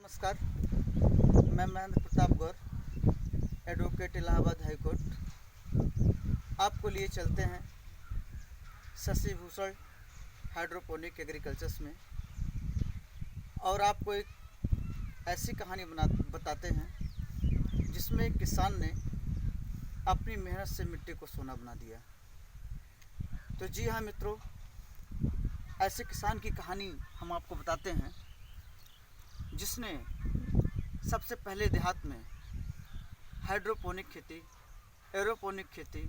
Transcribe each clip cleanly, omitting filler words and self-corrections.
नमस्कार। मैं महेंद्र प्रताप गौर, advocate Allahabad high court. आपको लिए चलते हैं शशि भूषण हाइड्रोपोनिक एग्रीकल्चर्स में और आपको एक ऐसी कहानी बताते हैं जिसमें एक किसान ने अपनी मेहनत से मिट्टी को सोना बना दिया। तो जी हाँ मित्रों, ऐसे किसान की कहानी हम आपको बताते हैं जिसने सबसे पहले देहात में हाइड्रोपोनिक खेती, एरोपोनिक खेती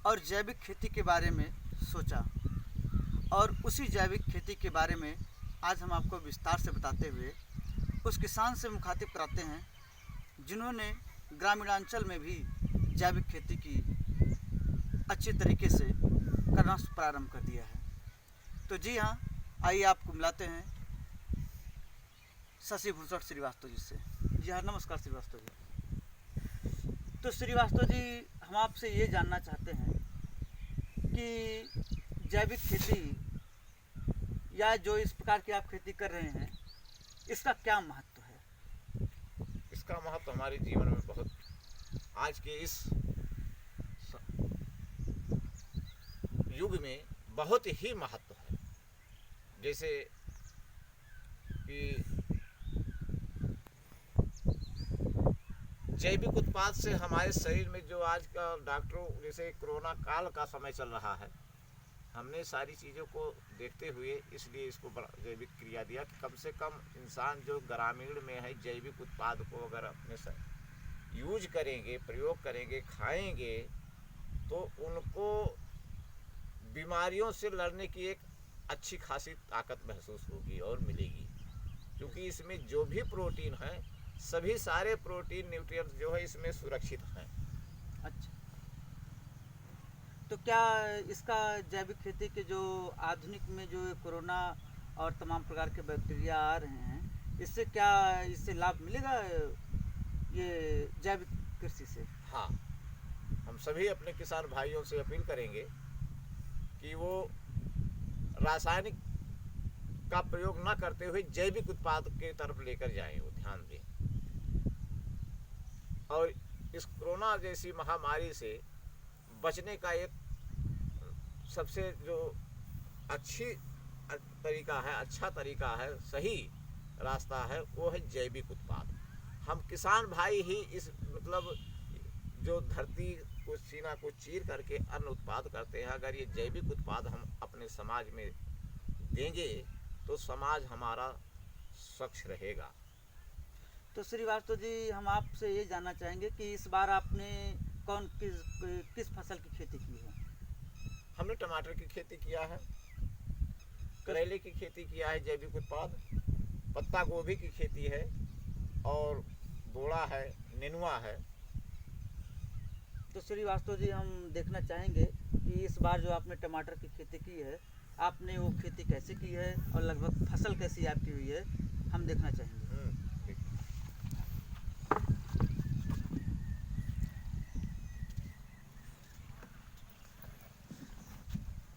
और जैविक खेती के बारे में सोचा और उसी जैविक खेती के बारे में आज हम आपको विस्तार से बताते हुए उस किसान से मुखातिब कराते हैं जिन्होंने ग्रामीणांचल में भी जैविक खेती की अच्छी तरीके से करना प्रारंभ कर दिया है। तो जी हाँ, आइए आपको मिलाते हैं शशि भूषण श्रीवास्तव जी से। जी हाँ, नमस्कार श्रीवास्तव जी। तो श्रीवास्तव जी, हम आपसे ये जानना चाहते हैं कि जैविक खेती या जो इस प्रकार की आप खेती कर रहे हैं, इसका क्या महत्व है? इसका महत्व हमारे जीवन में बहुत, आज के इस युग में बहुत ही महत्व है। जैसे कि जैविक उत्पाद से हमारे शरीर में जो आज का डॉक्टरों, जैसे कोरोना काल का समय चल रहा है, हमने सारी चीज़ों को देखते हुए इसलिए इसको जैविक क्रिया दिया कि कम से कम इंसान जो ग्रामीण में है जैविक उत्पाद को अगर अपने यूज करेंगे, प्रयोग करेंगे, खाएंगे तो उनको बीमारियों से लड़ने की एक अच्छी खासी ताकत महसूस होगी और मिलेगी, क्योंकि इसमें जो भी प्रोटीन है, सभी सारे प्रोटीन न्यूट्रिएंट्स जो है इसमें सुरक्षित हैं। अच्छा, तो क्या इसका जैविक खेती के जो आधुनिक में जो कोरोना और तमाम प्रकार के बैक्टीरिया आ रहे हैं, इससे लाभ मिलेगा ये जैविक कृषि से? हाँ, हम सभी अपने किसान भाइयों से अपील करेंगे कि वो रासायनिक का प्रयोग न करते हुए जैविक उत्पाद के तरफ लेकर जाएं, वो ध्यान दें। और इस कोरोना जैसी महामारी से बचने का एक सबसे जो अच्छी तरीका है, अच्छा तरीका है, सही रास्ता है, वो है जैविक उत्पाद। हम किसान भाई ही इस मतलब जो धरती को सीना को चीर करके अन्न उत्पाद करते हैं, अगर ये जैविक उत्पाद हम अपने समाज में देंगे तो समाज हमारा स्वच्छ रहेगा। तो श्रीवास्तव जी, हम आपसे ये जानना चाहेंगे कि इस बार आपने किस फसल की खेती की है? हमने टमाटर की खेती किया है, करेले की खेती किया है जैविक उत्पाद, पत्ता गोभी की खेती है और बोड़ा है, नेनुआ है। तो श्रीवास्तव जी, हम देखना चाहेंगे कि इस बार जो आपने टमाटर की खेती की है, आपने वो खेती कैसे की है और लगभग फसल कैसी आपकी हुई है, हम देखना चाहेंगे।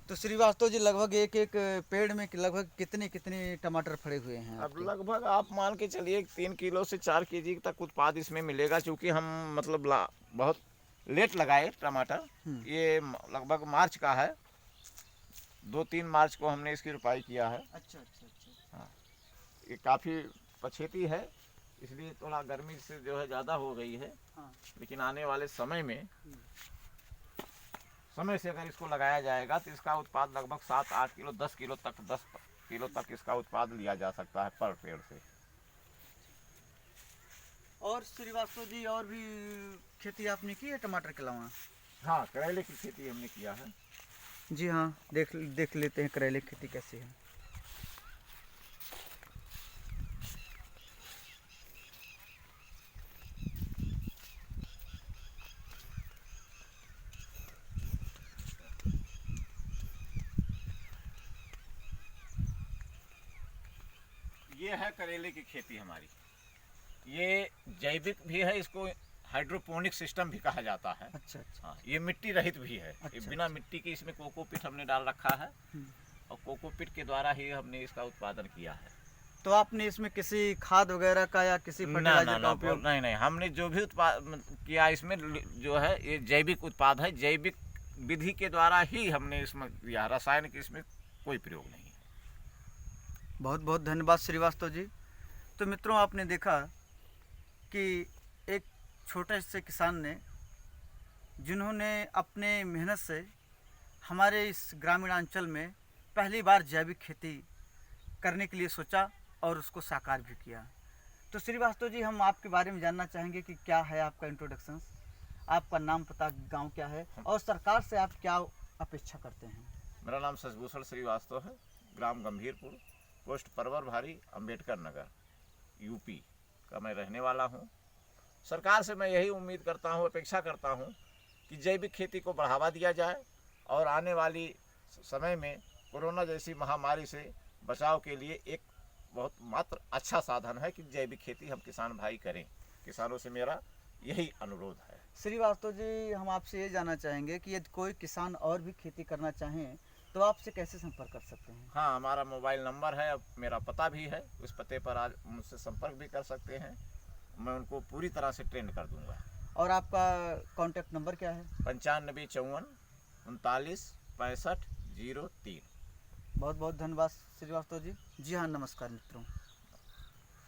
तो श्रीवास्तव जी, लगभग एक एक पेड़ में लगभग कितने टमाटर फड़े हुए हैं? अब लगभग आप मान के चलिए 3 किलो से 4 केजी तक उत्पाद इसमें मिलेगा, क्योंकि हम मतलब बहुत लेट लगाए टमाटर। ये लगभग मार्च का है, 2-3 मार्च को हमने इसकी रोपाई किया है। अच्छा अच्छा अच्छा। हाँ, ये काफ़ी पछेती है, इसलिए थोड़ा गर्मी से जो है ज़्यादा हो गई है। हाँ। लेकिन आने वाले समय में से अगर इसको लगाया जाएगा तो इसका उत्पाद लगभग 7-8 किलो 10 किलो तक इसका उत्पाद लिया जा सकता है पर पेड़ से। और श्रीवास्तव जी, और भी खेती आपने की है टमाटर के अलावा? हाँ, करेले की खेती हमने किया है। जी हाँ, देख लेते हैं करेले की खेती कैसी है। ये है करेले की खेती हमारी। ये जैविक भी है, इसको हाइड्रोपोनिक सिस्टम भी कहा जाता है। अच्छा अच्छा। हाँ, ये मिट्टी रहित भी है। अच्छा, ये बिना मिट्टी के इसमें कोकोपीट हमने डाल रखा है और कोकोपीट के द्वारा ही हमने इसका उत्पादन किया है। तो आपने इसमें किसी खाद वगैरह का या किसी ना फर्टिलाइजर ना का ना उपयोग? नहीं, हमने जो भी उत्पाद किया इसमें जो है ये जैविक उत्पाद है, जैविक विधि के द्वारा ही हमने इसमें किया, रासायनिक इसमें कोई प्रयोग नहीं है। बहुत बहुत धन्यवाद श्रीवास्तव जी। तो मित्रों, आपने देखा कि एक छोटे से किसान ने, जिन्होंने अपने मेहनत से हमारे इस ग्रामीण अंचल में पहली बार जैविक खेती करने के लिए सोचा और उसको साकार भी किया। तो श्रीवास्तव जी, हम आपके बारे में जानना चाहेंगे कि क्या है आपका इंट्रोडक्शन, आपका नाम, पता, गांव क्या है और सरकार से आप क्या अपेक्षा करते हैं? मेरा नाम शशिभूषण श्रीवास्तव है, ग्राम गंभीरपुर, पोस्ट परवर भारी, अंबेडकर नगर, यूपी का मैं रहने वाला हूँ। सरकार से मैं यही उम्मीद करता हूँ, अपेक्षा करता हूँ कि जैविक खेती को बढ़ावा दिया जाए और आने वाली समय में कोरोना जैसी महामारी से बचाव के लिए एक बहुत मात्र अच्छा साधन है कि जैविक खेती हम किसान भाई करें। किसानों से मेरा यही अनुरोध है। श्रीवास्तव जी, हम आपसे ये जानना चाहेंगे कि यदि कोई किसान और भी खेती करना चाहें तो आपसे कैसे संपर्क कर सकते हैं? हाँ, हमारा मोबाइल नंबर है, अब मेरा पता भी है, उस पते पर आज मुझसे संपर्क भी कर सकते हैं। मैं उनको पूरी तरह से ट्रेंड कर दूंगा। और आपका कॉन्टैक्ट नंबर क्या है? 95 54 39 65 03। बहुत बहुत धन्यवाद श्रीवास्तव जी। जी हाँ, नमस्कार मित्रों।